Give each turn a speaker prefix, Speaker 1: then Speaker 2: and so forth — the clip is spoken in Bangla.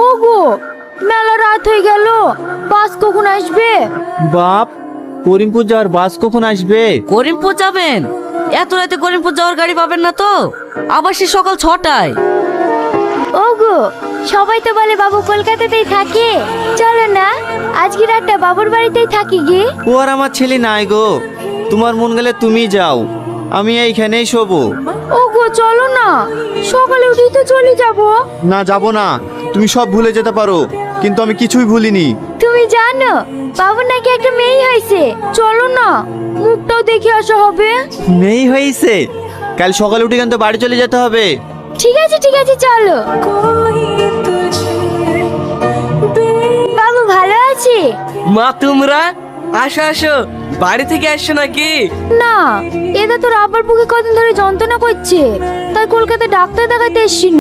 Speaker 1: ওগো, মেলা রাত হয়ে গেল, বাস কখন আসবে?
Speaker 2: বাপ, করিমপুর যাওয়ার বাস কখন আসবে?
Speaker 3: করিমপুর যাবেন? এত রাতে করিমপুর যাওয়ার গাড়ি পাবেন না তো, আবার সে সকাল 6টায়।
Speaker 1: ওগো, সবাই তো বলে বাবু কলকাতাতেই থাকে, চলো না আজকে রাতটা বাবুর বাড়িতেই থাকি গে।
Speaker 2: ও আর আমার ছেলে নাই গো, তোমার মন গেলে তুমি যাও, আমি এইখানেই শোবো।
Speaker 1: ওগো চলো না, সকালে উঠেই তো চলে যাব।
Speaker 2: না, যাব না। তুমি সব ভুলে যেতে পারো, কিন্তু আমি কিছুই ভুলিনি।
Speaker 1: তুমি জানো বাবুর নাকি একটা মেয়ে হয়েছে, চলো না মুখটাও দেখে আসা হবে।
Speaker 2: মেয়ে হয়েছে? কাল সকালে উঠে কিন্তু বাড়ি চলে যেতে হবে।
Speaker 1: ঠিক আছে ঠিক আছে, চলো। বাবু ভালো আছে?
Speaker 4: মা তোমরা আসো আসো, বাড়ি থেকে আসছো নাকি?
Speaker 1: না, এটা তোর আব্বার বুকে কদিন ধরে যন্ত্রণা করছে, তাই কলকাতা ডাক্তার দেখাতে এসছি।